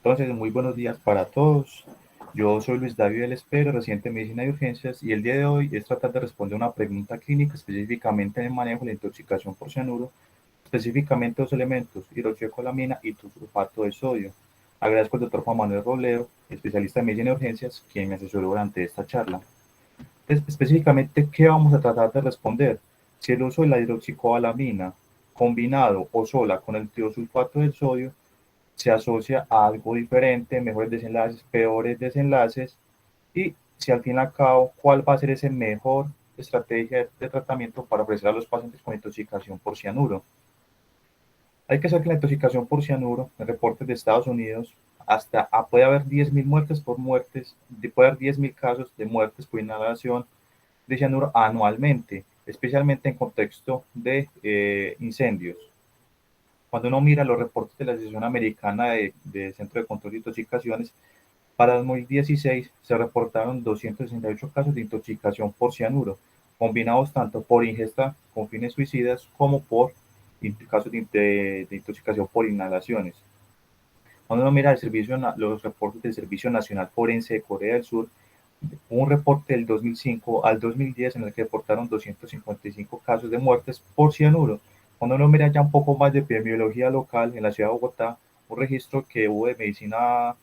Entonces, muy buenos días para todos. Yo soy Luis David del Espero, residente en Medicina y Urgencias, y el día de hoy es tratar de responder una pregunta clínica específicamente en el manejo de la intoxicación por cianuro, específicamente dos elementos, hidroxicolamina y sulfato de sodio. Agradezco al doctor Juan Manuel Robledo, especialista en Medicina y Urgencias, quien me asesoró durante esta charla. Específicamente, ¿qué vamos a tratar de responder? Si el uso de la hidroxicolamina combinado o sola con el tiosulfato del sodio se asocia a algo diferente, mejores desenlaces, peores desenlaces, y si al fin y al cabo, ¿cuál va a ser esa mejor estrategia de tratamiento para ofrecer a los pacientes con intoxicación por cianuro? Hay que saber que la intoxicación por cianuro, en reportes de Estados Unidos, hasta puede haber 10.000 muertes por muertes, puede haber 10.000 casos de muertes por inhalación de cianuro anualmente, especialmente en contexto de incendios. Cuando uno mira los reportes de la Asociación Americana de Centro de Control de Intoxicaciones, para 2016 se reportaron 268 casos de intoxicación por cianuro, combinados tanto por ingesta con fines suicidas como por casos de intoxicación por inhalaciones. Cuando uno mira los reportes del Servicio Nacional Forense de Corea del Sur, hubo un reporte del 2005 al 2010 en el que reportaron 255 casos de muertes por cianuro. Cuando uno mira ya un poco más de epidemiología local en la ciudad de Bogotá, un registro que hubo de medicina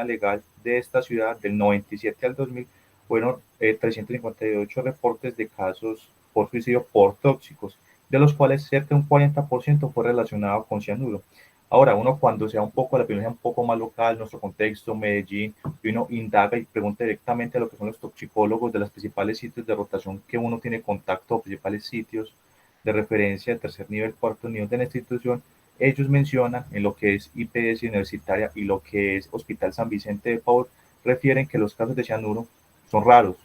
legal de esta ciudad del 97 al 2000 fueron 358 reportes de casos por suicidio por tóxicos, de los cuales cerca de un 40% fue relacionado con cianuro. Ahora, uno cuando sea un poco, la epidemiología un poco más local, nuestro contexto, Medellín, y uno indaga y pregunta directamente a lo que son los toxicólogos de los principales sitios de rotación que uno tiene contacto, principales sitios de referencia de tercer nivel, cuarto nivel de la institución, ellos mencionan en lo que es IPS universitaria y lo que es Hospital San Vicente de Paul, refieren que los casos de cianuro son raros,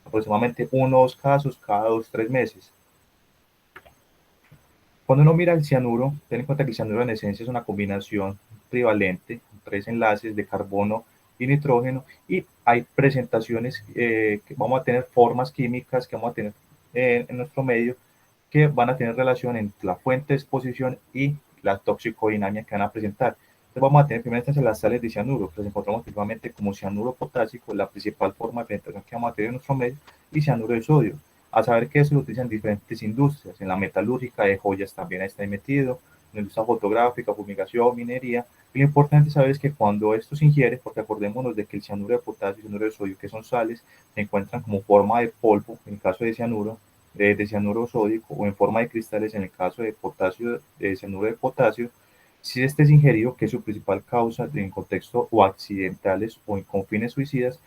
aproximadamente uno o dos casos cada 2 o 3 meses. Cuando uno mira el cianuro, ten en cuenta que el cianuro en esencia es una combinación trivalente, 3 enlaces de carbono y nitrógeno, y hay presentaciones que vamos a tener, formas químicas que vamos a tener en nuestro medio, que van a tener relación entre la fuente de exposición y la toxicodinamia que van a presentar. Entonces vamos a tener en primera instancia las sales de cianuro, que las encontramos principalmente como cianuro potásico, la principal forma de presentación que vamos a tener en nuestro medio, y cianuro de sodio. A saber que eso lo utilizan diferentes industrias, en la metalúrgica de joyas también está ahí metido, en la industria fotográfica, fumigación, minería. Y lo importante saber es que cuando esto se ingiere, porque acordémonos de que el cianuro de potasio y el cianuro de sodio, que son sales, se encuentran como forma de polvo, en el caso de cianuro sódico, o en forma de cristales en el caso de potasio, de cianuro de potasio. Si este es ingerido, que es su principal causa en contexto o accidentales o con fines suicidas,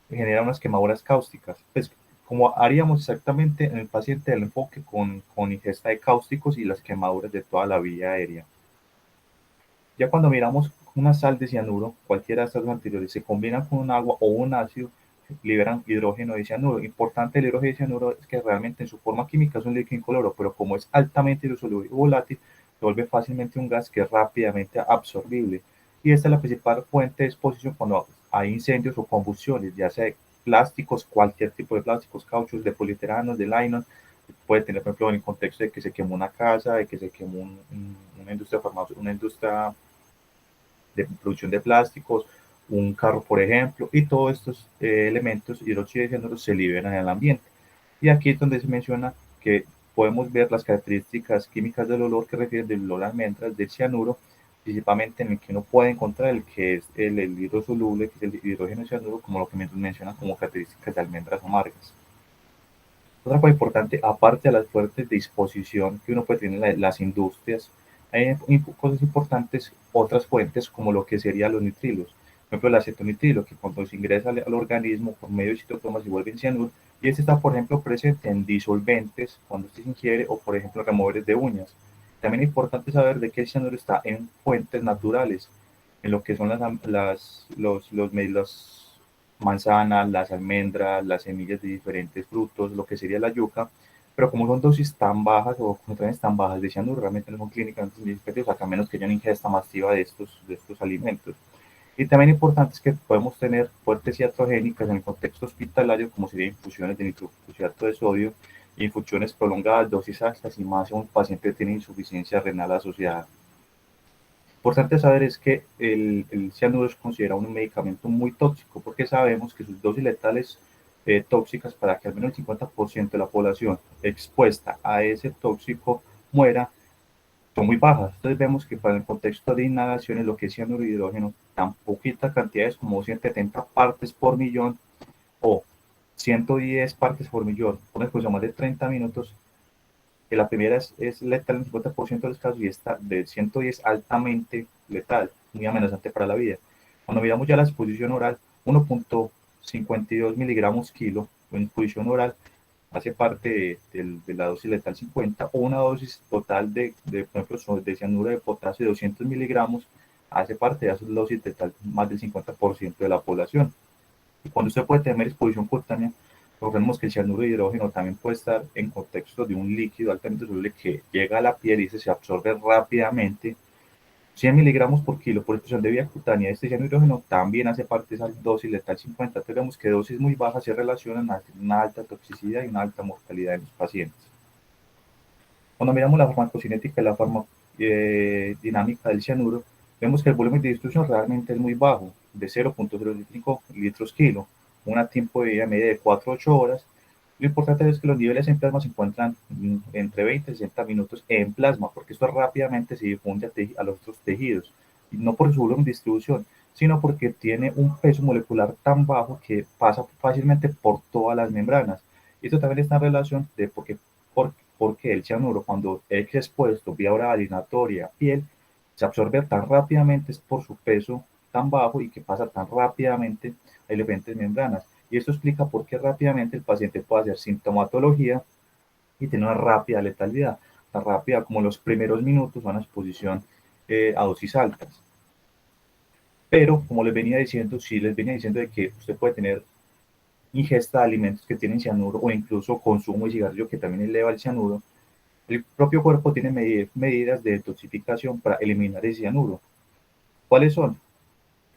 genera unas quemaduras cáusticas. Pues como haríamos exactamente en el paciente del enfoque con ingesta de cáusticos y las quemaduras de toda la vía aérea. Ya cuando miramos una sal de cianuro, cualquiera de estas dos anteriores, se combina con un agua o un ácido, liberan hidrógeno de cianuro. Importante el hidrógeno de cianuro es que realmente en su forma química es un líquido incoloro, pero como es altamente hidrosoluble y volátil, se vuelve fácilmente un gas que es rápidamente absorbible. Y esta es la principal fuente de exposición cuando hay incendios o combustiones, ya sea de plásticos, cualquier tipo de plásticos, cauchos, de polieteranos, de nylon. Puede tener, por ejemplo, en el contexto de que se quemó una casa, de que se quemó una industria una industria de producción de plásticos, un carro, por ejemplo, y todos estos elementos hidróxido de cianuro se liberan en el ambiente. Y aquí es donde se menciona que podemos ver las características químicas del olor que refieren del olor a almendras, del cianuro, principalmente en el que uno puede encontrar el que es el hidrosoluble, que es el hidrógeno de cianuro, como lo que menciona como características de almendras amargas. Otra cosa importante, aparte de las fuertes disposición que uno puede tener en las industrias, hay cosas importantes, otras fuentes como lo que serían los nitrilos. Por ejemplo, el acetonitrilo, que cuando se ingresa al organismo por medio de citocromas se vuelve en cianuro, y este está, por ejemplo, presente en disolventes cuando este se ingiere, o por ejemplo, removedores de uñas. También es importante saber de que el cianuro está en fuentes naturales, en lo que son las manzanas, las almendras, las semillas de diferentes frutos, lo que sería la yuca, pero como son dosis tan bajas o concentraciones tan bajas de cianuro, realmente no son clínicamente significativos, a menos que haya una ingesta masiva de estos alimentos. Y también importante es que podemos tener fuertes iatrogénicas en el contexto hospitalario, como serían infusiones de nitrocruciato de sodio, infusiones prolongadas, dosis altas y más si un paciente tiene insuficiencia renal asociada. Importante saber es que el cianuro es considerado un medicamento muy tóxico porque sabemos que sus dosis letales tóxicas para que al menos el 50% de la población expuesta a ese tóxico muera son muy bajas. Entonces vemos que para el contexto de inhalaciones lo que es cianuro de hidrógeno, tan poquitas cantidades como 170 partes por millón o 110 partes por millón, por una exposición más de 30 minutos, que la primera es letal en el 50% de los casos y esta de 110 altamente letal, muy amenazante para la vida. Cuando miramos ya la exposición oral, 1.52 miligramos kilo en exposición oral hace parte de la dosis letal 50 o una dosis total por ejemplo, de cianuro de potasio de 200 miligramos hace parte de esa dosis letal más del 50% de la población. Y cuando usted puede tener exposición cutánea, recordemos que el cianuro de hidrógeno también puede estar en contexto de un líquido altamente soluble que llega a la piel y se absorbe rápidamente. 100 miligramos por kilo por exposición de vía cutánea de este cianuro de hidrógeno también hace parte de esa dosis letal 50. Entonces vemos que dosis muy bajas se relacionan a una alta toxicidad y una alta mortalidad en los pacientes. Cuando miramos la farmacocinética y la farmacodinámica del cianuro, vemos que el volumen de distribución realmente es muy bajo, de 0.05 litros kilo, un tiempo de vida media de 4 a 8 horas. Lo importante es que los niveles en plasma se encuentran entre 20 y 60 minutos en plasma, porque esto rápidamente se difunde a los otros tejidos, y no por su volumen de distribución, sino porque tiene un peso molecular tan bajo que pasa fácilmente por todas las membranas. Y esto también está en relación de porque el cianuro, cuando es expuesto vía oral, inhalatoria, piel, se absorbe tan rápidamente es por su peso tan bajo y que pasa tan rápidamente a diferentes membranas. Y esto explica por qué rápidamente el paciente puede hacer sintomatología y tener una rápida letalidad, tan rápida como los primeros minutos a una exposición a dosis altas. Pero, como les venía diciendo, sí les venía diciendo de que usted puede tener ingesta de alimentos que tienen cianuro o incluso consumo de cigarrillo que también eleva el cianuro. El propio cuerpo tiene medidas de detoxificación para eliminar el cianuro. ¿Cuáles son?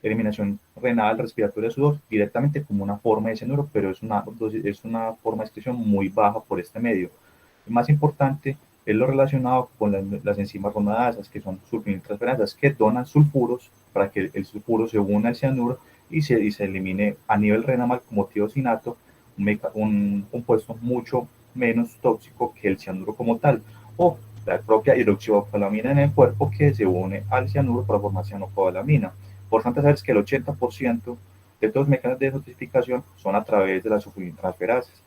Eliminación renal, respiratoria, sudor, directamente como una forma de cianuro, pero es una forma de excreción muy baja por este medio. El más importante es lo relacionado con las enzimas romadasas, que son sulfonitransferasas, que donan sulfuros para que el sulfuro se una al cianuro y se elimine a nivel renal como tiosinato, un compuesto mucho menos tóxico que el cianuro como tal, o la propia hidroxicobalamina en el cuerpo que se une al cianuro para formar cianocobalamina. Importante saber que el 80% de todos los mecanismos de detoxificación son a través de las sulfonitransferasas.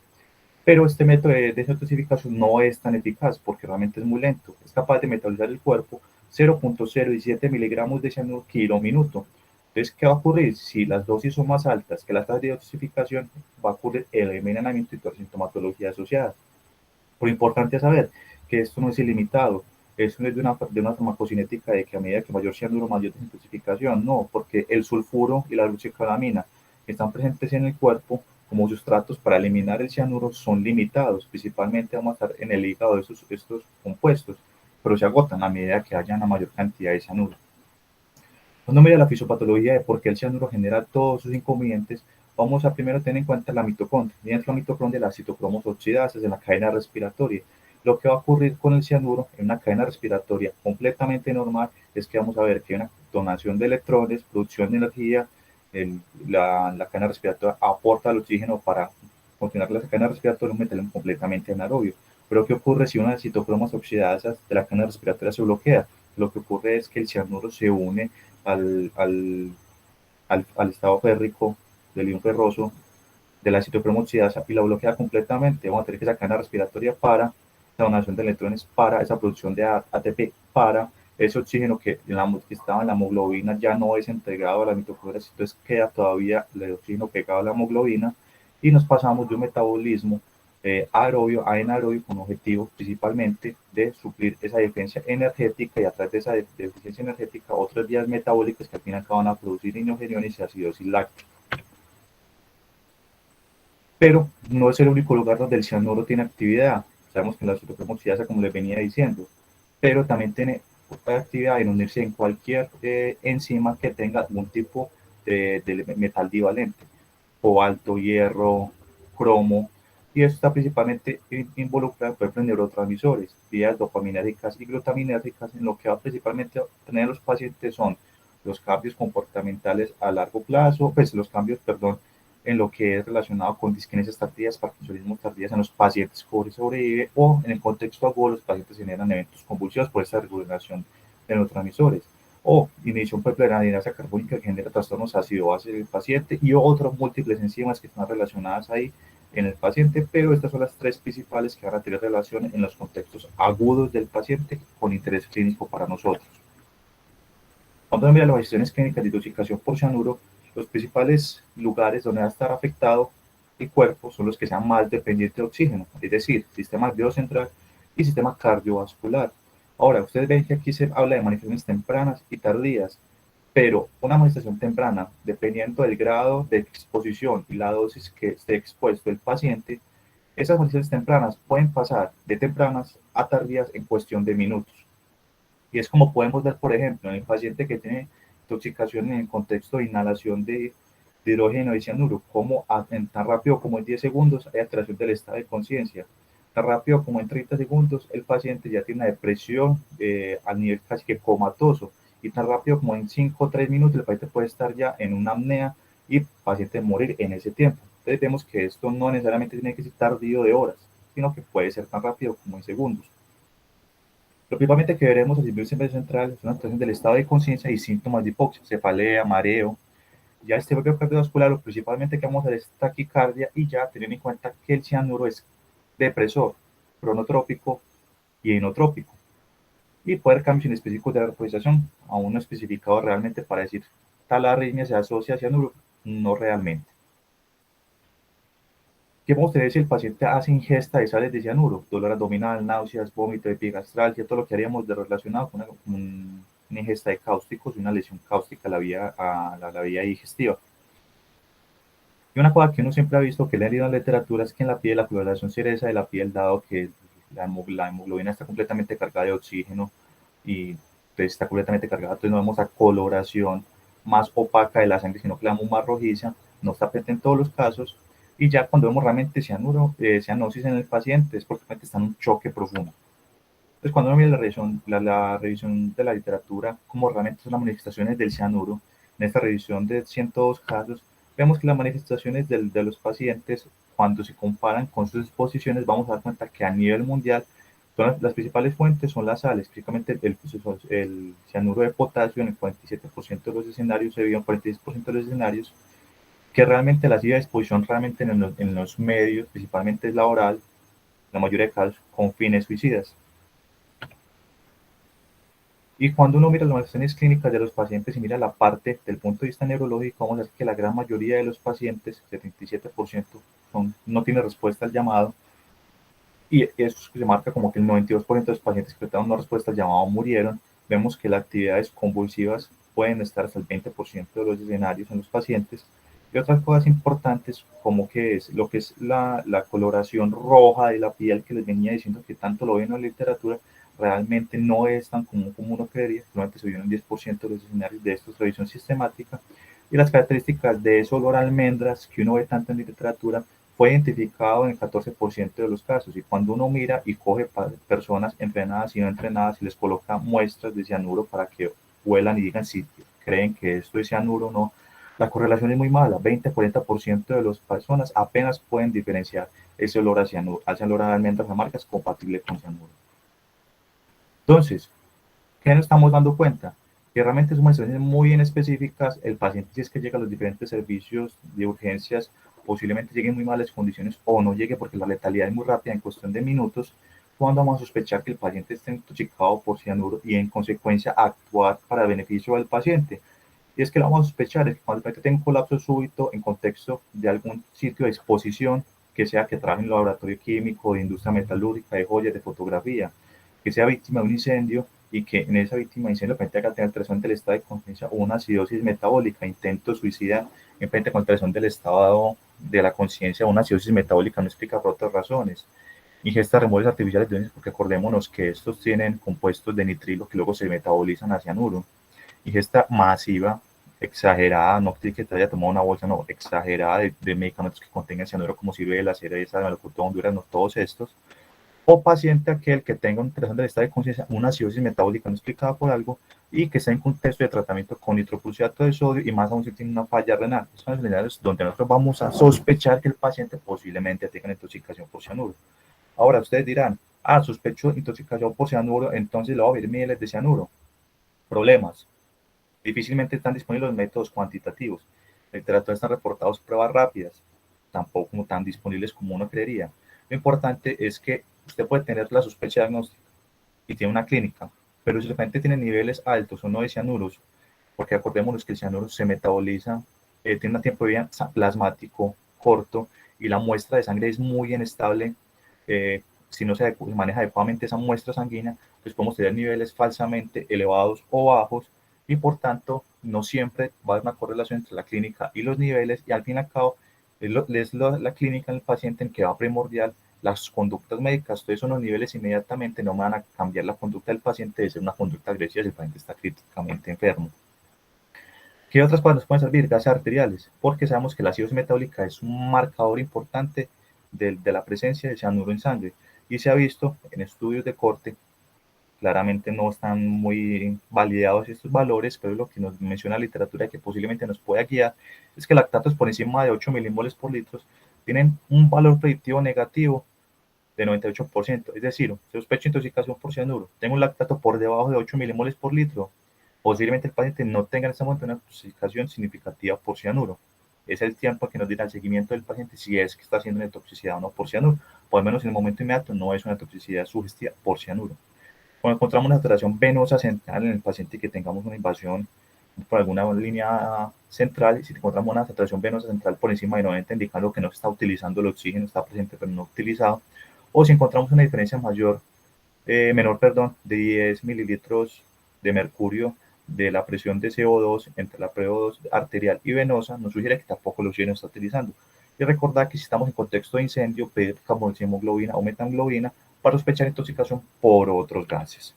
Pero este método de detoxificación no es tan eficaz porque realmente es muy lento. Es capaz de metabolizar el cuerpo 0.017 miligramos de cianuro kilo minuto. Entonces, ¿qué va a ocurrir? Si las dosis son más altas que las tasas de detoxificación, va a ocurrir el envenenamiento y toda la sintomatología asociada. Lo importante es saber que esto no es ilimitado. Esto no es de una farmacocinética de que a medida que mayor cianuro, mayor detoxificación. No, porque el sulfuro y la hidroxicobalamina que están presentes en el cuerpo como sustratos para eliminar el cianuro son limitados. Principalmente vamos a estar en el hígado de estos compuestos, pero se agotan a medida que haya una mayor cantidad de cianuro. Cuando mira la fisiopatología de por qué el cianuro genera todos sus inconvenientes, vamos a primero tener en cuenta la mitocondria. Y dentro de la mitocondria, las citocromos oxidases en la cadena respiratoria. Lo que va a ocurrir con el cianuro en una cadena respiratoria completamente normal es que vamos a ver que hay una donación de electrones, producción de energía, la cadena respiratoria aporta el oxígeno para continuar la cadena respiratoria, un metal completamente anaerobio. Pero ¿qué ocurre si una de las citocromas oxidasas de la cadena respiratoria se bloquea? Lo que ocurre es que el cianuro se une al, al, al estado férrico del ion ferroso de la citocromo oxidasa y la bloquea completamente. Vamos a tener que sacar la respiratoria para la donación de electrones, para esa producción de ATP, para ese oxígeno que estaba en la hemoglobina ya no es entregado a la mitocondria, entonces queda todavía el oxígeno pegado a la hemoglobina y nos pasamos de un metabolismo aerobio a anaerobio con objetivo principalmente de suplir esa deficiencia energética y a través de esa deficiencia energética otras vías metabólicas que al final van a producir inogeniones y acidosis láctea. Pero no es el único lugar donde el cianuro tiene actividad. Sabemos que la citocromo oxidasa, como les venía diciendo, pero también tiene actividad en unirse en cualquier enzima que tenga algún tipo de metal divalente, cobalto, hierro, cromo. y esto está principalmente involucrado, por ejemplo, en neurotransmisores, vías dopaminérgicas y glutaminérgicas. En lo que va principalmente a tener los pacientes son los cambios comportamentales a largo plazo, pues los cambios, perdón, en lo que es relacionado con disquinesias tardías, parkinsonismo tardías en los pacientes que sobrevive, o en el contexto agudo los pacientes generan eventos convulsivos por esta regulación de neurotransmisores, o inhibición por la adenasa carbónica que genera trastornos ácido-base del paciente, y otras múltiples enzimas que están relacionadas ahí en el paciente, pero estas son las tres principales que van a tener relación en los contextos agudos del paciente con interés clínico para nosotros. Cuando mira las decisiones clínicas de intoxicación por cianuro, los principales lugares donde va a estar afectado el cuerpo son los que sean más dependientes de oxígeno, es decir, sistema nervioso central y sistema cardiovascular. Ahora, ustedes ven que aquí se habla de manifestaciones tempranas y tardías, pero una manifestación temprana, dependiendo del grado de exposición y la dosis que esté expuesto el paciente, esas manifestaciones tempranas pueden pasar de tempranas a tardías en cuestión de minutos. Y es como podemos ver, por ejemplo, en el paciente que tiene intoxicación en el contexto de inhalación de hidrógeno y cianuro, como tan rápido como en 10 segundos hay alteración del estado de conciencia. Tan rápido como en 30 segundos el paciente ya tiene una depresión al nivel casi que comatoso. Y tan rápido como en 5 o 3 minutos el paciente puede estar ya en una apnea y el paciente morir en ese tiempo. Entonces vemos que esto no necesariamente tiene que ser tardío de horas, sino que puede ser tan rápido como en segundos. Lo principalmente que veremos al síndrome central es una alteración del estado de conciencia y síntomas de hipoxia, cefalea, mareo. Ya este bloqueo cardiovascular, lo principalmente que vamos a ver es taquicardia, y ya teniendo en cuenta que el cianuro es depresor, cronotrópico y inotrópico. Y puede haber cambios inespecíficos de la reposición, aún no especificado realmente para decir tal arritmia se asocia a cianuro, no realmente. ¿Qué vamos a tener si el paciente hace ingesta de sales de cianuro? Dolor abdominal, náuseas, vómito, epigastralgia, todo lo que haríamos de relacionado con una ingesta de cáusticos y una lesión cáustica a la vía digestiva. Y una cosa que uno siempre ha visto que le han leído en la literatura es que en la piel la coloración cereza de la piel, dado que la hemoglobina está completamente cargada de oxígeno y pues, está completamente cargada, entonces no vemos la coloración más opaca de la sangre, sino que la vemos más rojiza, no está presente en todos los casos, y ya cuando vemos realmente cianosis en el paciente es porque está en un choque profundo. Entonces, cuando uno mira la revisión de la literatura, como realmente son las manifestaciones del cianuro, en esta revisión de 102 casos, vemos que las manifestaciones de los pacientes, cuando se comparan con sus exposiciones, vamos a dar cuenta que a nivel mundial son las principales fuentes son las sales, específicamente el cianuro de potasio en el 47% de los escenarios, se vio en 46% de los escenarios, que realmente la silla de exposición realmente en los medios, principalmente es la oral, la mayoría de casos con fines suicidas. Y cuando uno mira las manifestaciones clínicas de los pacientes y mira la parte del punto de vista neurológico, vamos a ver que la gran mayoría de los pacientes, 77%, no tiene respuesta al llamado, y eso se marca como que el 92% de los pacientes que trataron una respuesta al llamado murieron. Vemos que las actividades convulsivas pueden estar hasta el 20% de los escenarios en los pacientes. Y otras cosas importantes, como que es lo que es la coloración roja de la piel que les venía diciendo que tanto lo ven en la literatura, realmente no es tan común como uno creería, solamente se vio en el 10% de los escenarios de esta revisión sistemática. Y las características de ese olor a almendras que uno ve tanto en la literatura fue identificado en el 14% de los casos. Y cuando uno mira y coge personas entrenadas y no entrenadas y les coloca muestras de cianuro para que huelan y digan si creen que esto es cianuro o no, la correlación es muy mala. 20-40% de las personas apenas pueden diferenciar ese olor a cianuro, ese olor a almendras amargas compatible con cianuro. Entonces, ¿qué nos estamos dando cuenta? Que realmente son manifestaciones muy bien específicas. El paciente, si es que llega a los diferentes servicios de urgencias, posiblemente llegue en muy malas condiciones o no llegue porque la letalidad es muy rápida en cuestión de minutos, cuando vamos a sospechar que el paciente esté intoxicado por cianuro y en consecuencia actuar para beneficio del paciente. Y es que lo vamos a sospechar es que cuando el paciente tenga un colapso súbito en contexto de algún sitio de exposición, que sea que trabaje en un laboratorio químico, de industria metalúrgica, de joyas, de fotografía, que sea víctima de un incendio y que en esa víctima de incendio frente a alteración del estado de conciencia o una acidosis metabólica, intento suicida en frente a alteración del estado de la conciencia o una acidosis metabólica, no explica por otras razones. Ingesta de removedores artificiales de porque acordémonos que estos tienen compuestos de nitrilo que luego se metabolizan a cianuro. Ingesta masiva exagerada, no que te haya tomado una bolsa, no, exagerada de medicamentos que contengan cianuro como ciruela, cereza, melocotón, durazno, todos estos, o paciente aquel que tenga una alteración del estado de conciencia, una acidosis metabólica no explicada por algo y que está en contexto de tratamiento con nitroprusiato de sodio y más aún si tiene una falla renal. Son escenarios donde nosotros vamos a sospechar que el paciente posiblemente tenga intoxicación por cianuro. Ahora ustedes dirán, sospecho intoxicación por cianuro, entonces le voy a ver miles de cianuro. Problemas. Difícilmente están disponibles los métodos cuantitativos. En literatura están reportados pruebas rápidas, tampoco como tan disponibles como uno creería. Lo importante es que usted puede tener la sospecha diagnóstica y tiene una clínica, pero si el paciente tiene niveles altos o no de cianuros, porque acordémonos que el cianuro se metaboliza, tiene un tiempo de vida plasmático corto y la muestra de sangre es muy inestable. Si no se maneja adecuadamente esa muestra sanguínea, pues podemos tener niveles falsamente elevados o bajos y por tanto no siempre va a haber una correlación entre la clínica y los niveles y al fin y al cabo es la clínica en el paciente en que va primordial las conductas médicas. Entonces unos niveles inmediatamente no van a cambiar la conducta del paciente de ser una conducta agresiva si el paciente está críticamente enfermo. ¿Qué otras cosas nos pueden servir? Gases arteriales, porque sabemos que la acidosis metabólica es un marcador importante de la presencia de cianuro en sangre y se ha visto en estudios de corte, claramente no están muy validados estos valores, pero lo que nos menciona la literatura que posiblemente nos pueda guiar es que lactatos por encima de 8 milimoles por litro tienen un valor predictivo negativo de 98%, es decir, sospecho intoxicación por cianuro, tengo un lactato por debajo de 8 milimoles por litro, posiblemente el paciente no tenga en este momento una intoxicación significativa por cianuro. Es el tiempo que nos dirá el seguimiento del paciente si es que está haciendo una toxicidad o no por cianuro. Por lo menos en el momento inmediato no es una toxicidad sugestiva por cianuro. Cuando encontramos una alteración venosa central en el paciente que tengamos una invasión por alguna línea central, si encontramos una saturación venosa central por encima de 90, indicando que no se está utilizando el oxígeno, está presente pero no utilizado, o si encontramos una diferencia menor, de 10 mililitros de mercurio de la presión de CO2 entre la PO2 arterial y venosa, nos sugiere que tampoco el oxígeno está utilizando. Y recordar que si estamos en contexto de incendio, pedir carboxihemoglobina o metanglobina para sospechar intoxicación por otros gases.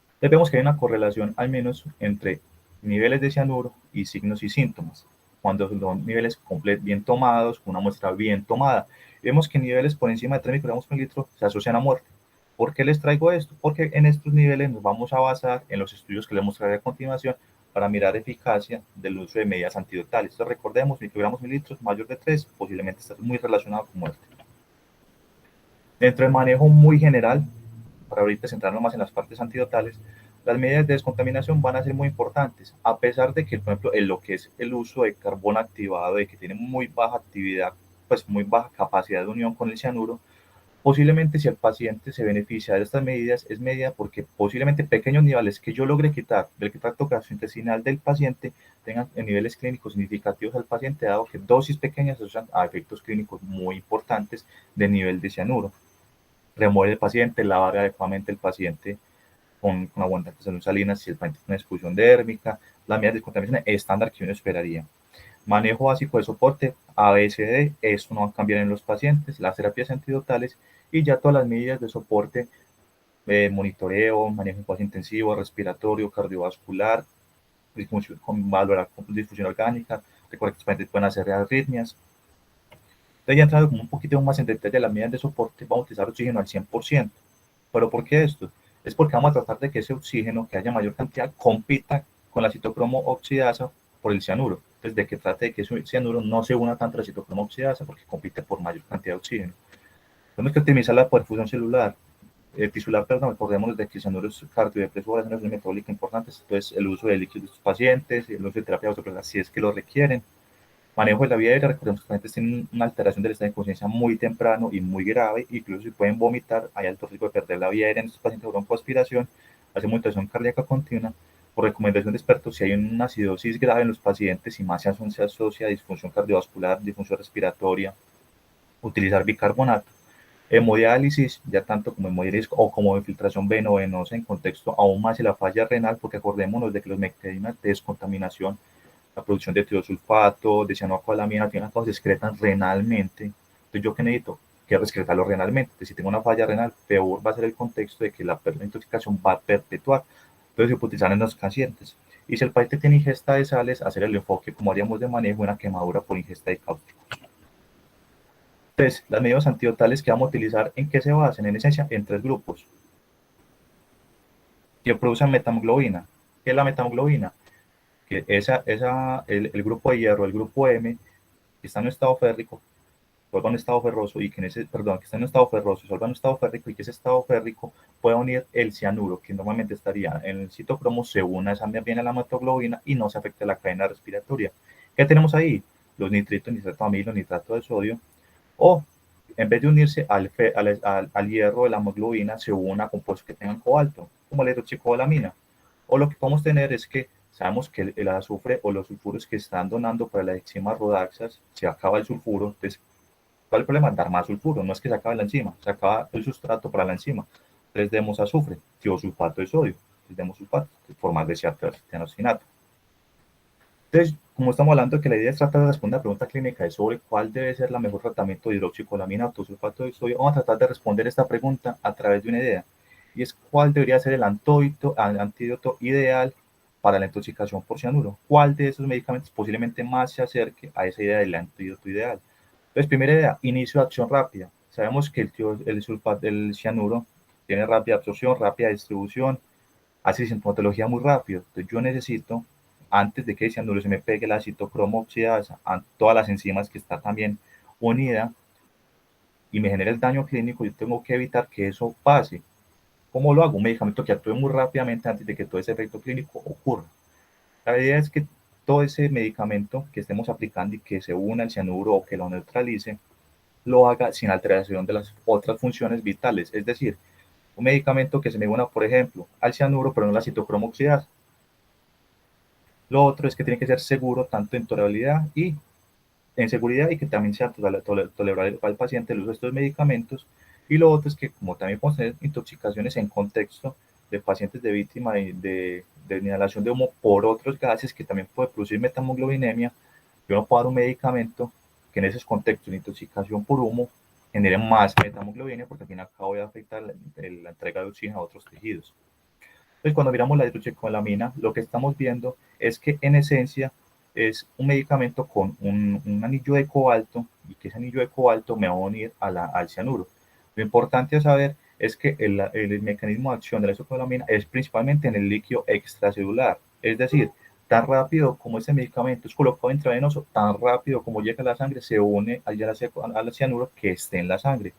Entonces vemos que hay una correlación al menos entre niveles de cianuro y signos y síntomas. Cuando son niveles bien tomados, con una muestra bien tomada, vemos que niveles por encima de 3 microgramos por litro se asocian a muerte. ¿Por qué les traigo esto? Porque en estos niveles nos vamos a basar en los estudios que les mostraré a continuación para mirar eficacia del uso de medidas antidotales. Entonces recordemos, microgramos mililitros mayor de 3, posiblemente está muy relacionado con muerte. Dentro del manejo muy general, para ahorita centrarnos más en las partes antidotales, las medidas de descontaminación van a ser muy importantes, a pesar de que, por ejemplo, en lo que es el uso de carbono activado, de que tiene muy baja actividad, pues muy baja capacidad de unión con el cianuro, posiblemente si el paciente se beneficia de estas medidas, es medida porque posiblemente pequeños niveles que yo logre quitar del tracto gastrointestinal del paciente tengan niveles clínicos significativos al paciente, dado que dosis pequeñas asocian a efectos clínicos muy importantes de nivel de cianuro. Remover el paciente, lavar adecuadamente el paciente con abundantes salinas si el paciente tiene una expulsión dérmica, las medidas de contaminación estándar que uno esperaría. Manejo básico de soporte, ABCD, eso no va a cambiar en los pacientes, las terapias antidotales y ya todas las medidas de soporte, monitoreo, manejo en cuidado intensivo, respiratorio, cardiovascular, con valorar difusión orgánica, recuerda que los pacientes pueden hacer arritmias. Entonces ya entrando como un poquito más en detalle de las medidas de soporte, vamos a utilizar oxígeno al 100%. ¿Pero por qué esto? Es porque vamos a tratar de que ese oxígeno, que haya mayor cantidad, compita con la citocromo oxidasa por el cianuro. Entonces, de que trate de que ese cianuro no se una tanto a la citocromo oxidasa porque compite por mayor cantidad de oxígeno. Tenemos que optimizar la perfusión celular, tisular, perdón, recordemos de que el cianuro es cardiodepresor, es una reacción metabólica importante, entonces el uso de líquidos de estos pacientes, el uso de terapia autopresa, si es que lo requieren. Manejo de la vía aérea, recordemos que los pacientes tienen una alteración del estado de conciencia muy temprano y muy grave, incluso si pueden vomitar, hay alto riesgo de perder la vía aérea en estos pacientes de broncoaspiración, hace monitorización cardíaca continua. Por recomendación de expertos, si hay una acidosis grave en los pacientes y más se asocia a disfunción cardiovascular, disfunción respiratoria, utilizar bicarbonato. Hemodiálisis, ya tanto como hemodiálisis o como infiltración veno-venosa en contexto aún más de la falla renal, porque acordémonos de que los mecanismos de descontaminación, la producción de tiosulfato, de cianocobalamina, al final se excretan renalmente. Entonces, ¿yo qué necesito? Quiero excretarlo renalmente. Entonces, si tengo una falla renal, peor va a ser el contexto de que la intoxicación va a perpetuar. Entonces, se puede utilizar en los pacientes. Y si el paciente tiene ingesta de sales, hacer el enfoque, como haríamos de manejo, una quemadura por ingesta de cáusticos. Entonces, las medidas antidotales que vamos a utilizar, ¿en qué se basan? En esencia, en 3 grupos que producen metahemoglobina. ¿Qué es la metahemoglobina? Que el grupo de hierro, el grupo M, que está en un estado férrico, vuelva a un estado ferroso y que que está en un estado ferroso y vuelva a un estado férrico y que ese estado férrico pueda unir el cianuro, que normalmente estaría en el citocromo, se una esa bien a la metahemoglobina y no se afecta la cadena respiratoria. ¿Qué tenemos ahí? Los nitritos, nitrato de amilo, nitrato de sodio, o en vez de unirse al hierro de la hemoglobina, se une a compuestos que tengan cobalto, como la hidroxicobalamina. O lo que podemos tener es que sabemos que el azufre o los sulfuros que están donando para las enzimas rodaxas, se acaba el sulfuro, entonces, ¿cuál es el problema? Dar más sulfuro, no es que se acabe la enzima, se acaba el sustrato para la enzima. Entonces demos azufre, tiosulfato de sodio, entonces demos sulfato, formar de cianocinato. Entonces, como estamos hablando de que la idea es tratar de responder a la pregunta clínica de sobre cuál debe ser la mejor tratamiento de hidroxicolamina o sulfato de sodio, vamos a tratar de responder esta pregunta a través de una idea, y es cuál debería ser el antídoto ideal para la intoxicación por cianuro. ¿Cuál de esos medicamentos posiblemente más se acerque a esa idea del antídoto ideal? Entonces, primera idea, inicio de acción rápida. Sabemos que el cianuro tiene rápida absorción, rápida distribución, hace sintomatología muy rápido. Entonces, yo necesito, antes de que el cianuro se me pegue la citocromo oxidasa a todas las enzimas que está también unida y me genera el daño clínico, yo tengo que evitar que eso pase. ¿Cómo lo hago? Un medicamento que actúe muy rápidamente antes de que todo ese efecto clínico ocurra. La idea es que todo ese medicamento que estemos aplicando y que se una al cianuro o que lo neutralice, lo haga sin alteración de las otras funciones vitales. Es decir, un medicamento que se me una, por ejemplo, al cianuro, pero no la citocromo oxidasa. Lo otro es que tiene que ser seguro tanto en tolerabilidad y en seguridad y que también sea tolerable para el paciente el uso de estos medicamentos. Y lo otro es que como también podemos tener intoxicaciones en contexto de pacientes de víctima de inhalación de humo por otros gases que también puede producir metamoglobinemia, yo no puedo dar un medicamento que en esos contextos de intoxicación por humo genere más metamoglobina porque al fin y al cabo voy a afectar la entrega de oxígeno a otros tejidos. Entonces, cuando miramos la hidroxicolamina, lo que estamos viendo es que en esencia es un medicamento con un anillo de cobalto y que ese anillo de cobalto me va a unir al cianuro. Lo importante a saber es que el mecanismo de acción de la hidroxicolamina es principalmente en el líquido extracelular, es decir, tan rápido como este medicamento es colocado intravenoso, tan rápido como llega a la sangre, se une al cianuro que esté en la sangre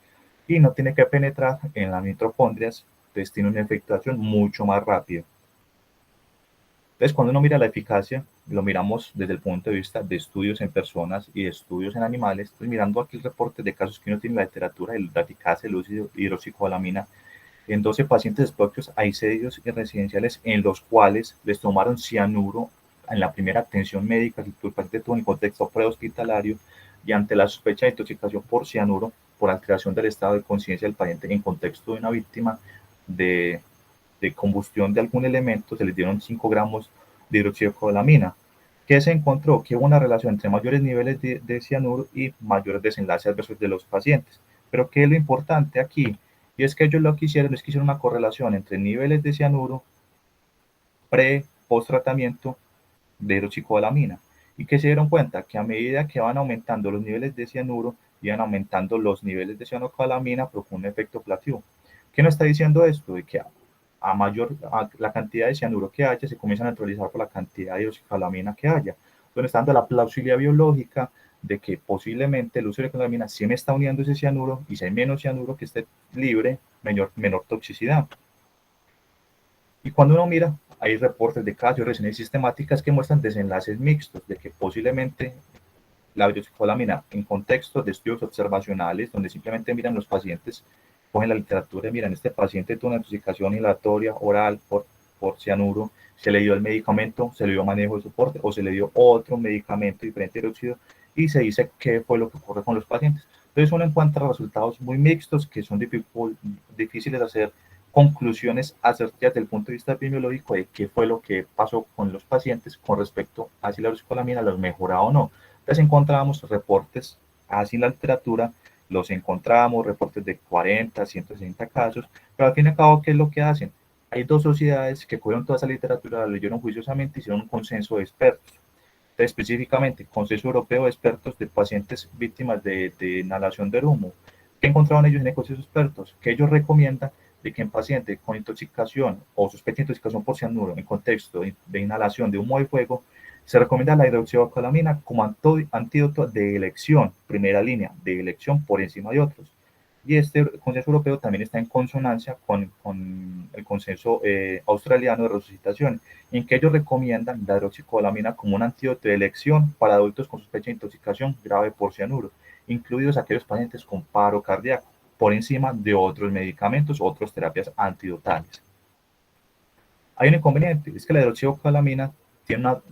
y no tiene que penetrar en las mitocondrias, entonces tiene una efectuación mucho más rápida. Entonces, cuando uno mira la eficacia, lo miramos desde el punto de vista de estudios en personas y de estudios en animales. Entonces, mirando aquí el reporte de casos que uno tiene en la literatura de la eficacia del uso de hidroxicobalamina en 12 pacientes expuestos a ICEDIOS y residenciales en los cuales les tomaron cianuro en la primera atención médica que el paciente tuvo en el contexto prehospitalario y ante la sospecha de intoxicación por cianuro por alteración del estado de conciencia del paciente en contexto de una víctima de, de combustión de algún elemento, se les dieron 5 gramos de hidroxicobalamina. ¿Qué se encontró? Que hubo una relación entre mayores niveles de cianuro y mayores desenlaces adversos de los pacientes. Pero ¿qué es lo importante aquí? Y es que ellos lo que hicieron es que hicieron una correlación entre niveles de cianuro post tratamiento de hidroxicobalamina y que se dieron cuenta que a medida que van aumentando los niveles de cianuro, iban aumentando los niveles de cianocobalamina, pero con un efecto placebo. ¿Qué nos está diciendo esto? De que la cantidad de cianuro que haya se comienza a neutralizar por la cantidad de hidroxicobalamina que haya. Entonces está dando la plausibilidad biológica de que posiblemente el uso de hidroxicobalamina sí me está uniendo ese cianuro y si hay menos cianuro que esté libre, menor toxicidad. Y cuando uno mira, hay reportes de casos y reseñas sistemáticas que muestran desenlaces mixtos, de que posiblemente la hidroxicobalamina en contextos de estudios observacionales, donde simplemente miran los pacientes, cogen la literatura y miran, este paciente tuvo una intoxicación inhalatoria oral por cianuro, se le dio el medicamento, se le dio manejo de soporte o se le dio otro medicamento diferente de óxido y se dice qué fue lo que ocurre con los pacientes. Entonces uno encuentra resultados muy mixtos que son difíciles de hacer conclusiones acertadas desde el punto de vista epidemiológico de qué fue lo que pasó con los pacientes con respecto a si la hidroxicobalamina los mejoraba o no. Entonces encontrábamos reportes así en la literatura, los encontrábamos, reportes de 40, 160 casos, pero al fin y al cabo, ¿qué es lo que hacen? Hay dos sociedades que cogieron toda esa literatura, la leyeron juiciosamente y hicieron un consenso de expertos. Entonces, específicamente, Consenso Europeo de Expertos de Pacientes Víctimas de Inhalación del Humo. ¿Qué encontraron ellos en el consenso de expertos? Que ellos recomiendan de que en pacientes con intoxicación o sospecha de intoxicación por cianuro en contexto de inhalación de humo de fuego, se recomienda la hidroxiacolamina como antídoto de elección, primera línea, de elección por encima de otros. Y este consenso europeo también está en consonancia con el consenso australiano de resucitación, en que ellos recomiendan la hidroxicolamina como un antídoto de elección para adultos con sospecha de intoxicación grave por cianuro, incluidos aquellos pacientes con paro cardíaco, por encima de otros medicamentos, otras terapias antidotales. Hay un inconveniente, es que la hidroxicolamina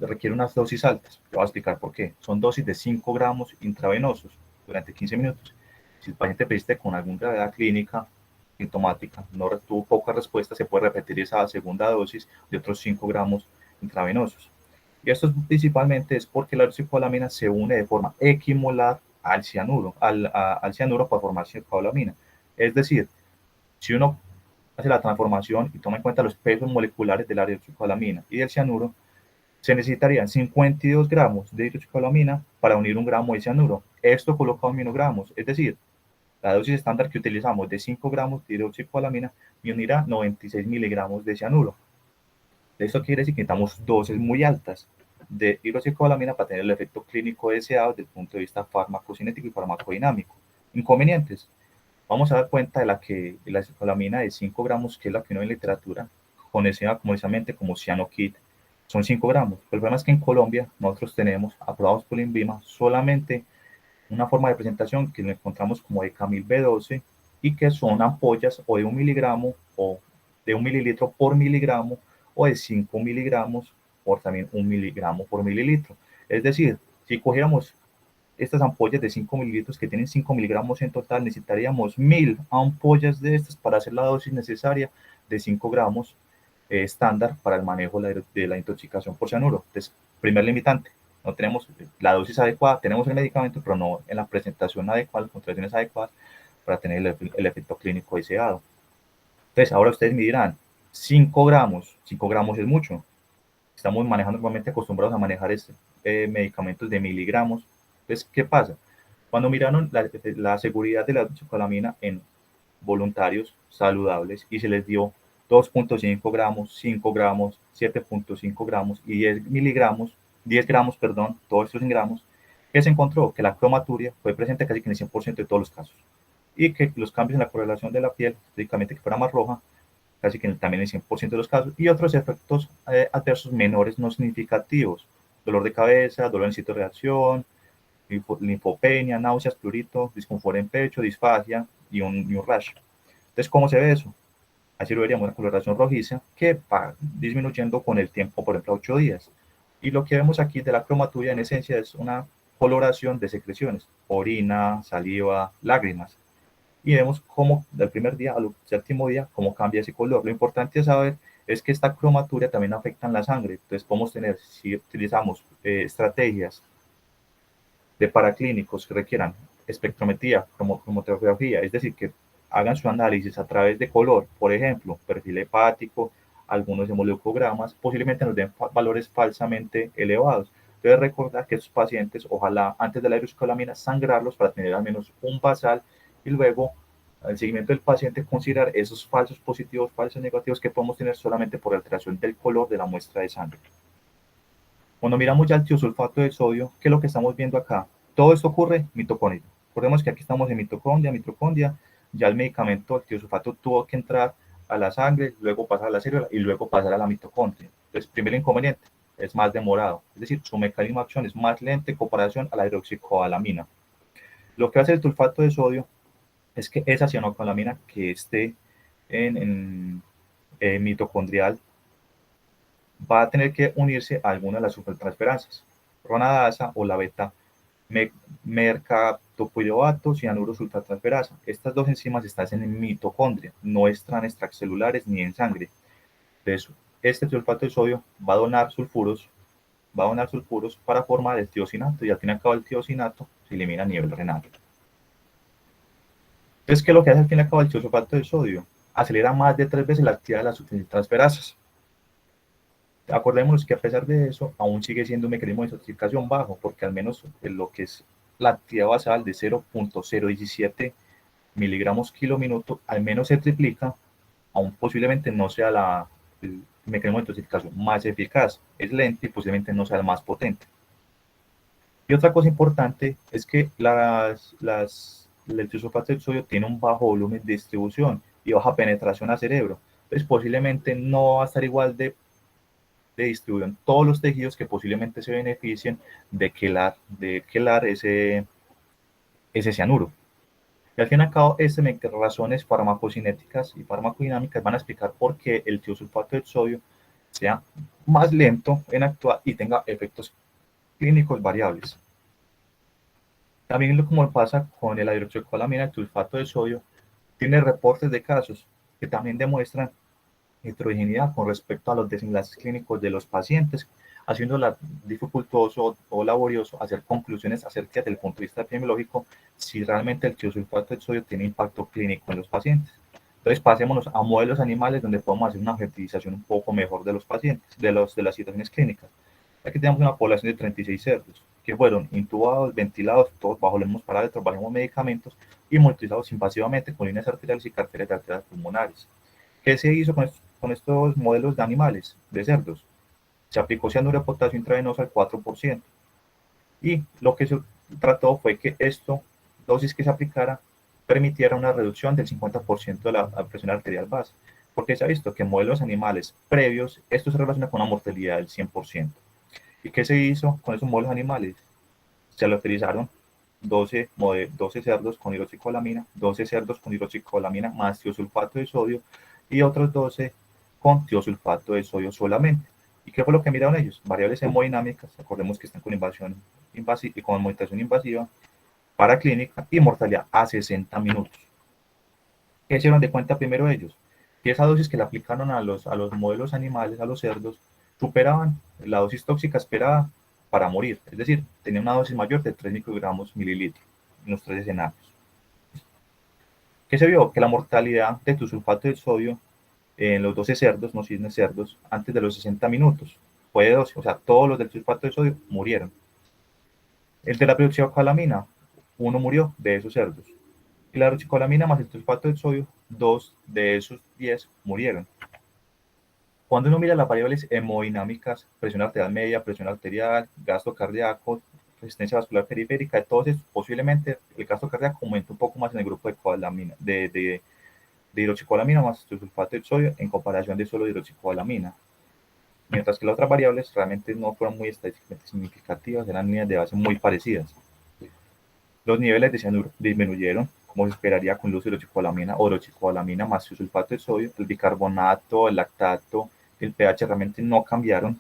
requiere unas dosis altas. Te voy a explicar por qué. Son dosis de 5 gramos intravenosos durante 15 minutos. Si el paciente persiste con alguna gravedad clínica, sintomática, no tuvo poca respuesta, se puede repetir esa segunda dosis de otros 5 gramos intravenosos. Y esto principalmente es porque la hidroxicolamina se une de forma equimolar al cianuro, al cianuro para formar cicolamina. Es decir, si uno hace la transformación y toma en cuenta los pesos moleculares de la hidroxicolamina y del cianuro, se necesitarían 52 gramos de hidroxicolamina para unir un gramo de cianuro. Esto colocado en miligramos, es decir, la dosis estándar que utilizamos de 5 gramos de hidroxicolamina me unirá 96 miligramos de cianuro. Esto quiere decir que necesitamos dosis muy altas de hidroxicolamina para tener el efecto clínico deseado desde el punto de vista farmacocinético y farmacodinámico. Inconvenientes. Vamos a dar cuenta de la escolamina de 5 gramos, que es la que no hay en literatura, conocida comercialmente como Cianokit, son 5 gramos. El problema es que en Colombia nosotros tenemos, aprobados por INVIMA, solamente una forma de presentación que lo encontramos como de Camil B12 y que son ampollas o de 1 miligramo o de 1 mililitro por miligramo o de 5 miligramos por también 1 miligramo por mililitro. Es decir, si cogiéramos estas ampollas de 5 mililitros que tienen 5 miligramos en total, necesitaríamos 1000 ampollas de estas para hacer la dosis necesaria de 5 gramos estándar para el manejo de la intoxicación por cianuro. Entonces, primer limitante, no tenemos la dosis adecuada, tenemos el medicamento, pero no en la presentación adecuada, las concentraciones adecuadas para tener el efecto clínico deseado. Entonces, ahora ustedes me dirán, 5 gramos es mucho. Estamos manejando normalmente acostumbrados a manejar medicamentos de miligramos. Entonces, ¿qué pasa? Cuando miraron la seguridad de la chocolamina en voluntarios saludables y se les dio 2.5 gramos, 5 gramos, 7.5 gramos y 10 miligramos, 10 gramos, perdón, todos estos en gramos, que se encontró que la cromaturia fue presente casi que en el 100% de todos los casos y que los cambios en la correlación de la piel, específicamente que fuera más roja, casi que también en el 100% de los casos, y otros efectos adversos menores no significativos, dolor de cabeza, dolor en sitio de reacción, linfopenia, náuseas, prurito, disconfort en pecho, disfagia y un rash. Entonces, ¿cómo se ve eso? Así lo veríamos una coloración rojiza que va disminuyendo con el tiempo, por ejemplo, a 8 días. Y lo que vemos aquí de la cromaturia en esencia es una coloración de secreciones, orina, saliva, lágrimas. Y vemos cómo del primer día al séptimo día, cómo cambia ese color. Lo importante es saber es que esta cromaturia también afecta en la sangre. Entonces podemos tener, si utilizamos estrategias de paraclínicos que requieran espectrometría, cromatografía, es decir, que hagan su análisis a través de color, por ejemplo, perfil hepático, algunos hemoleucogramas, posiblemente nos den valores falsamente elevados. Entonces recordar que estos pacientes, ojalá antes de la hidroxicolamina, sangrarlos para tener al menos un basal y luego al seguimiento del paciente considerar esos falsos positivos, falsos negativos que podemos tener solamente por alteración del color de la muestra de sangre. Cuando miramos ya el tiosulfato de sodio, ¿qué es lo que estamos viendo acá? Todo esto ocurre en mitocondria. Recordemos que aquí estamos en mitocondria, ya el medicamento, el tiosulfato tuvo que entrar a la sangre, luego pasar a la célula y luego pasar a la mitocondria. Entonces, primer inconveniente, es más demorado, es decir, su mecanismo de acción es más lento en comparación a la hidroxicoalamina. Lo que hace el sulfato de sodio es que esa cianocoalamina que esté en mitocondrial va a tener que unirse a alguna de las sulfotransferansas, ronadasa o la beta mercaptopiruvato cianuro sulfotransferasa. Estas dos enzimas están en mitocondria, no están extracelulares ni en sangre. Entonces, este sulfato de sodio va a donar sulfuros, para formar el tiosinato y al fin y al cabo el tiosinato se elimina a nivel renal. Entonces, ¿qué es lo que hace al fin y al cabo el sulfato de sodio? acelera más de 3 veces la actividad de las sustransferasas. Acordémonos que a pesar de eso, aún sigue siendo un mecanismo de detoxificación bajo, porque al menos en lo que es la actividad basal de 0.017 miligramos kilo minuto, al menos se triplica, aún posiblemente no sea el mecanismo de detoxificación más eficaz, es lento y posiblemente no sea el más potente. Y otra cosa importante es que el tiosulfato de sodio tiene un bajo volumen de distribución y baja penetración al cerebro. Entonces posiblemente no va a estar igual de distribución en todos los tejidos que posiblemente se beneficien de quelar ese cianuro. Y al fin y al cabo, estas razones farmacocinéticas y farmacodinámicas van a explicar por qué el tiosulfato de sodio sea más lento en actuar y tenga efectos clínicos variables. También como pasa con la hidroxicolamina, el sulfato de sodio tiene reportes de casos que también demuestran heterogeneidad con respecto a los desenlaces clínicos de los pacientes, haciéndola dificultoso o laborioso hacer conclusiones acerca del punto de vista epidemiológico si realmente el tiosulfato de sodio tiene impacto clínico en los pacientes. Entonces pasémonos a modelos animales donde podemos hacer una objetivización un poco mejor de los pacientes, de las situaciones clínicas. Aquí tenemos una población de 36 cerdos que fueron intubados, ventilados, todos bajo los mismos parámetros, bajo los mismos medicamentos y monitorizados invasivamente con líneas arteriales y carteras de arterias pulmonares. ¿Qué se hizo con estos modelos de animales, de cerdos? Se aplicó cianuro de potasio intravenoso al 4%. Y lo que se trató fue que esta dosis que se aplicara permitiera una reducción del 50% de la presión arterial base. Porque se ha visto que en modelos animales previos esto se relaciona con una mortalidad del 100%. ¿Y qué se hizo con esos modelos animales? Se lo utilizaron 12 cerdos con hidroxicolamina, 12 cerdos con hidroxicolamina más tiosulfato de sodio y otros 12 con tiosulfato de sodio solamente. ¿Y qué fue lo que miraron ellos? Variables hemodinámicas, recordemos que están con invasión invasiva y con monitorización invasiva, paraclínica y mortalidad a 60 minutos. ¿Qué hicieron de cuenta primero ellos? Que esa dosis que le aplicaron a los modelos animales, a los cerdos, superaban la dosis tóxica esperada para morir. Es decir, tenía una dosis mayor de 3 microgramos mililitros en los tres escenarios. ¿Qué se vio? Que la mortalidad de tu sulfato de sodio en los 12 cerdos, no cisnes cerdos, antes de los 60 minutos fue de 12, o sea, todos los del sulfato de sodio murieron. El de la peroxicolamina, uno murió de esos cerdos. Y la hidroxicolamina más el sulfato de sodio, 2 de esos 10 murieron. Cuando uno mira las variables hemodinámicas, presión arterial media, presión arterial, gasto cardíaco, resistencia vascular periférica, entonces posiblemente el gasto cardíaco aumente un poco más en el grupo de cobalamina, de hidroxicolamina más sulfato de sodio en comparación de solo hidroxicolamina. Mientras que las otras variables realmente no fueron muy estadísticamente significativas, eran líneas de base muy parecidas. Los niveles de cianuro disminuyeron, como se esperaría con el uso de hidroxicolamina o hidroxicolamina más sulfato de sodio, el bicarbonato, el lactato, el pH realmente no cambiaron.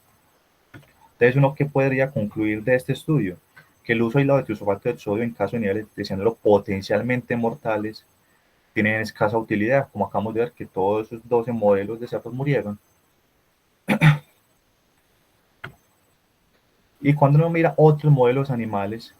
Entonces, ¿uno qué podría concluir de este estudio? Que el uso aislado de sulfato de sodio en caso de niveles de cianuro potencialmente mortales tienen escasa utilidad, como acabamos de ver que todos esos 12 modelos de cerdos murieron. Y cuando uno mira otros modelos animales,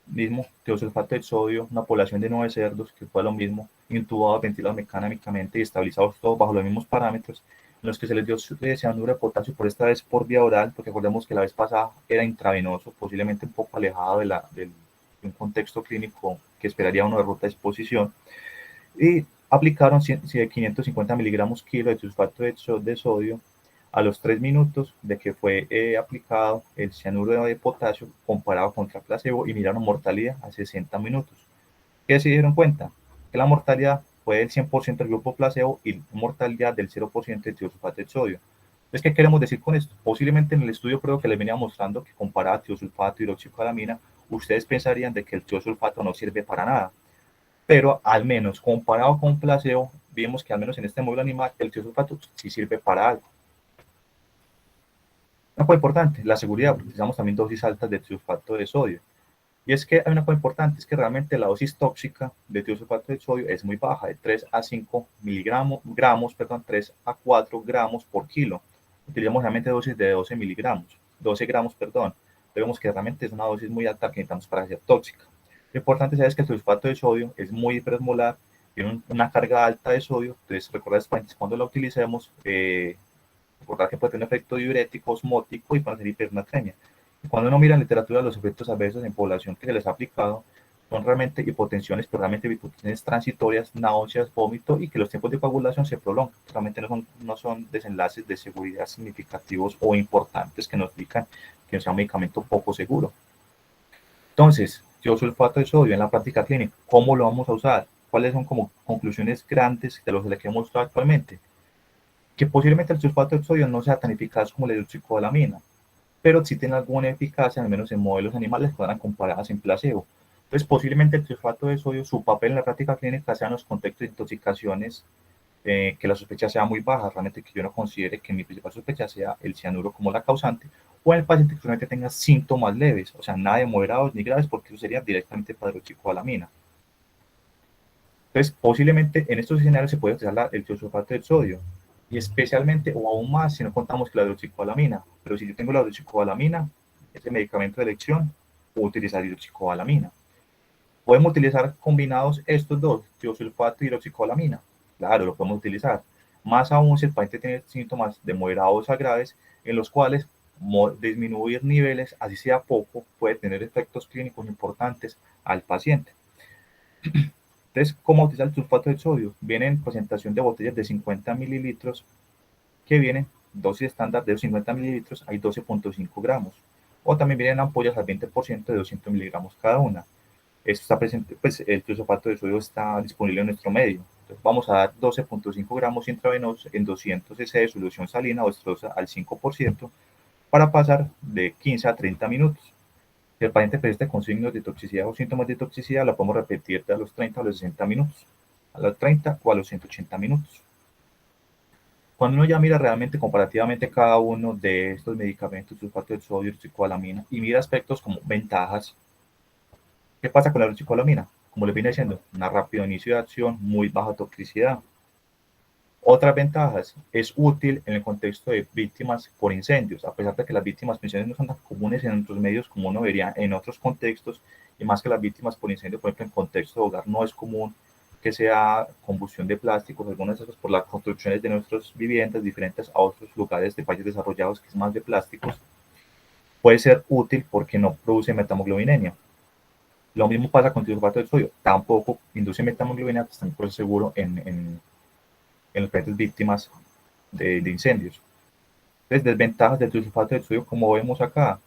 mismo teosulfato de sodio, una población de 9 cerdos, que fue lo mismo, intubados, ventilados mecánicamente y estabilizados todos bajo los mismos parámetros, en los que se les dio cianuro de potasio por esta vez por vía oral, porque recordemos que la vez pasada era intravenoso, posiblemente un poco alejado de un contexto clínico que esperaría uno de ruta de exposición, y aplicaron 550 miligramos kilo de sulfato de sodio a los 3 minutos de que fue aplicado el cianuro de potasio comparado contra placebo y miraron mortalidad a 60 minutos. ¿Qué se dieron cuenta? Que la mortalidad fue del 100% del grupo placebo y mortalidad del 0% de tiosulfato de sodio. Entonces, ¿qué queremos decir con esto? Posiblemente en el estudio creo que les venía mostrando que comparado a tiosulfato y hidroxicolamina, ustedes pensarían de que el tiosulfato no sirve para nada, pero al menos comparado con placebo, vimos que al menos en este modelo animal el tiosulfato sí sirve para algo. Una cosa importante, la seguridad, utilizamos también dosis altas de tiosulfato de sodio. Y es que hay una cosa importante, es que realmente la dosis tóxica de tiosulfato de sodio es muy baja, de 3 a 5 miligramos, 3 a 4 gramos por kilo. Utilizamos realmente dosis de 12 miligramos, 12 gramos, perdón. Vemos que realmente es una dosis muy alta que necesitamos para ser tóxica. Lo importante es que el sulfato de sodio es muy hiperosmolar tiene una carga alta de sodio, entonces recuerda cuando la utilicemos, recordar que puede tener un efecto diurético, osmótico y puede ser hipernatremia. Cuando uno mira en literatura los efectos adversos en población que se les ha aplicado, son realmente hipotensiones, pero realmente hipotensiones transitorias, náuseas, vómito y que los tiempos de coagulación se prolongan. Realmente no son desenlaces de seguridad significativos o importantes que nos indican que sea un medicamento poco seguro. Entonces, tiosulfato de sodio en la práctica clínica, ¿cómo lo vamos a usar? ¿Cuáles son como conclusiones grandes de los que hemos mostrado actualmente? Que posiblemente el sulfato de sodio no sea tan eficaz como la hidroxicobalamina, pero sí tiene alguna eficacia, al menos en modelos animales que fueran comparadas en placebo. Entonces, posiblemente el sulfato de sodio, su papel en la práctica clínica sea en los contextos de intoxicaciones que la sospecha sea muy baja, realmente que yo no considere que mi principal sospecha sea el cianuro como la causante, o en el paciente que solamente tenga síntomas leves, o sea, nada de moderados ni graves, porque eso sería directamente para hidroxicobalamina. Entonces, posiblemente en estos escenarios se puede utilizar el tiosulfato de sodio, y especialmente o aún más si no contamos con la hidroxicobalamina. Pero si yo tengo la hidroxicobalamina, ese medicamento de elección, puedo utilizar hidroxicobalamina. ¿Podemos utilizar combinados estos dos, tiosulfato y hidroxicobalamina? Claro, lo podemos utilizar. Más aún si el paciente tiene síntomas de moderados a graves, en los cuales disminuir niveles, así sea poco, puede tener efectos clínicos importantes al paciente. Entonces, ¿cómo utilizar el sulfato de sodio? Viene en presentación de botellas de 50 mililitros que vienen dosis estándar de 50 mililitros, hay 12.5 gramos. O también vienen ampollas al 20% de 200 miligramos cada una. Esto está presente, pues el sulfato de sodio está disponible en nuestro medio. Entonces, vamos a dar 12.5 gramos intravenosos en 200 cc de solución salina o esterosa al 5% para pasar de 15 a 30 minutos. Si el paciente presenta con signos de toxicidad o síntomas de toxicidad, la podemos repetir de a los 30 a los 60 minutos, a los 30 o a los 180 minutos. Cuando uno ya mira realmente comparativamente cada uno de estos medicamentos, sulfato de sodio, hidroxicobalamina, y mira aspectos como ventajas, ¿qué pasa con la hidroxicobalamina? Como les vine diciendo, un rápido inicio de acción, muy baja toxicidad. Otras ventajas, es útil en el contexto de víctimas por incendios, a pesar de que las víctimas por incendios no son tan comunes en otros medios como uno vería en otros contextos, y más que las víctimas por incendio, por ejemplo, en contexto de hogar no es común que sea combustión de plásticos, algunas veces por las construcciones de nuestras viviendas diferentes a otros lugares de países desarrollados que es más de plásticos, puede ser útil porque no produce metamoglobinemia. Lo mismo pasa con el sulfato de sodio, tampoco induce metamoglobinemia, pues tampoco es seguro en los pacientes víctimas de incendios. Entonces, desventajas del sulfato de sodio, como vemos acá,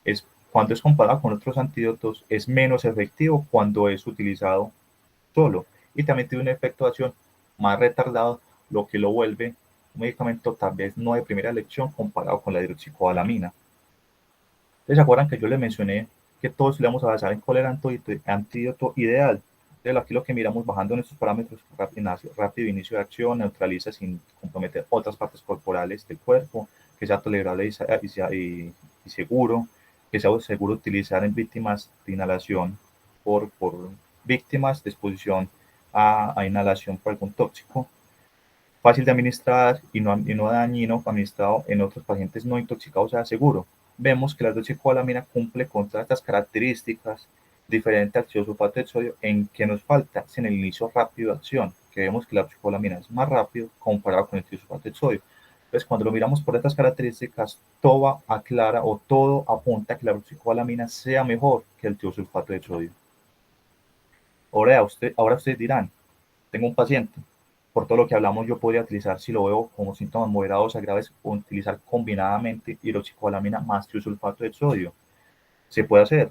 es cuando es comparado con otros antídotos, es menos efectivo cuando es utilizado solo y también tiene un efecto de acción más retardado, lo que lo vuelve un medicamento tal vez no de primera elección comparado con la hidroxicobalamina. ¿Se acuerdan que yo les mencioné que todos le vamos a basar en cuál era el antídoto ideal? Entonces, aquí lo que miramos bajando nuestros parámetros, rápido inicio de acción, neutraliza sin comprometer otras partes corporales del cuerpo, que sea tolerable y seguro, que sea seguro utilizar en víctimas de inhalación por víctimas de exposición a inhalación por algún tóxico, fácil de administrar y no dañino administrado en otros pacientes no intoxicados, sea seguro. Vemos que la hidroxicobalamina cumple con todas estas características diferente al sulfato de sodio. En que nos falta es en el inicio rápido de acción, que vemos que la hidroxicobalamina es más rápido comparado con el sulfato de sodio. Entonces, cuando lo miramos por estas características, todo aclara o todo apunta a que la hidroxicobalamina sea mejor que el sulfato de sodio. Ahora ustedes dirán, tengo un paciente, por todo lo que hablamos, yo podría utilizar, si lo veo como síntomas moderados a graves, o utilizar combinadamente hidroxicobalamina más sulfato de sodio. Se puede hacer.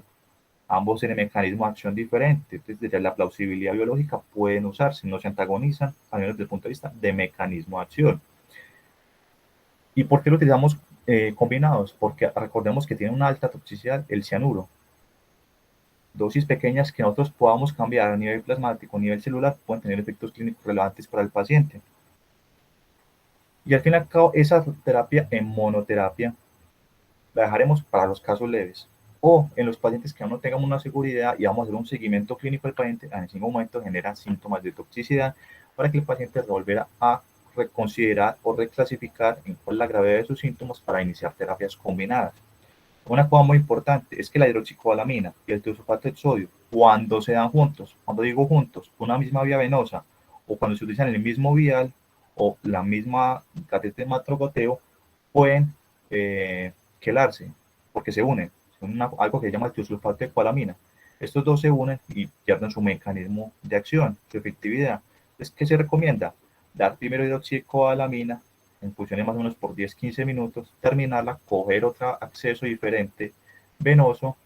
Ambos tienen mecanismo de acción diferente. Entonces, desde la plausibilidad biológica pueden usarse, no se antagonizan, al menos desde el punto de vista de mecanismo de acción. ¿Y por qué lo utilizamos combinados? Porque recordemos que tiene una alta toxicidad el cianuro. Dosis pequeñas que nosotros podamos cambiar a nivel plasmático, a nivel celular, pueden tener efectos clínicos relevantes para el paciente. Y al fin y al cabo, esa terapia en monoterapia la dejaremos para los casos leves. O en los pacientes que aún no tengamos una seguridad y vamos a hacer un seguimiento clínico del paciente, en ese momento genera síntomas de toxicidad para que el paciente volviera a reconsiderar o reclasificar en cuál es la gravedad de sus síntomas para iniciar terapias combinadas. Una cosa muy importante es que la hidroxicobalamina y el tiosulfato de sodio, cuando se dan juntos, cuando digo juntos, una misma vía venosa o cuando se utilizan en el mismo vial o la misma catéter matrogoteo, pueden quelarse porque se unen. Son algo que se llama el tiosulfato de cobalamina. Estos dos se unen y pierden su mecanismo de acción, su efectividad. Entonces, ¿qué se recomienda? Dar primero hidroxicobalamina en funciones más o menos por 10-15 minutos, terminarla, coger otro acceso diferente venoso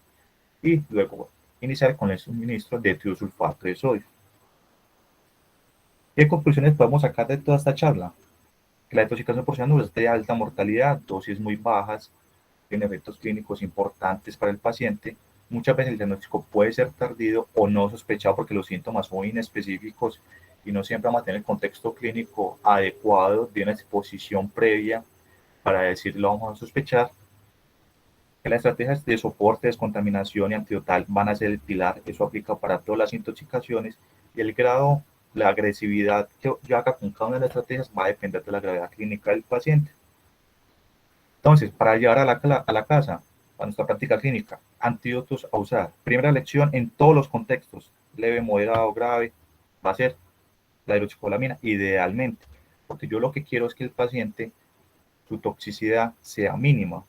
y luego iniciar con el suministro de tiosulfato de sodio. ¿Qué conclusiones podemos sacar de toda esta charla? Que la intoxicación por cianuro es de alta mortalidad, dosis muy bajas, tiene efectos clínicos importantes para el paciente. Muchas veces el diagnóstico puede ser tardío o no sospechado porque los síntomas son inespecíficos y no siempre vamos a tener el contexto clínico adecuado de una exposición previa para decirlo, vamos a sospechar. Que las estrategias de soporte, descontaminación y antidotal van a ser el pilar. Eso aplica para todas las intoxicaciones y el grado, la agresividad que yo haga con cada una de las estrategias va a depender de la gravedad clínica del paciente. Entonces, para llevar a la casa, para nuestra práctica clínica, antídotos a usar. Primera lección en todos los contextos, leve, moderado, grave, va a ser la hidroxicobalamina, idealmente, porque yo lo que quiero es que el paciente, su toxicidad sea mínima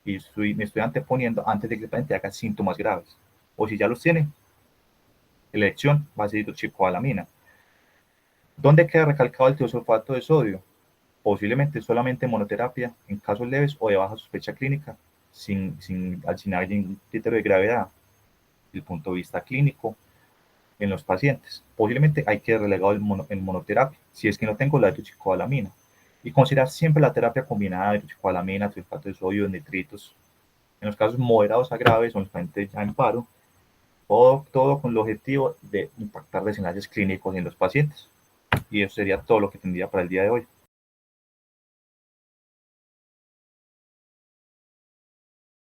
y me estoy anteponiendo antes de que el paciente haga síntomas graves. O si ya los tiene, la elección va a ser hidroxicobalamina. ¿Dónde queda recalcado el tiosulfato de sodio? Posiblemente solamente monoterapia en casos leves o de baja sospecha clínica, sin algún criterio de gravedad desde el punto de vista clínico en los pacientes. Posiblemente hay que relegar en monoterapia, si es que no tengo la hidroxicobalamina. Y considerar siempre la terapia combinada de hidroxicobalamina, sulfato de sodio, nitritos. En los casos moderados a graves, son los pacientes ya en paro, todo con el objetivo de impactar desenlaces clínicos en los pacientes. Y eso sería todo lo que tendría para el día de hoy.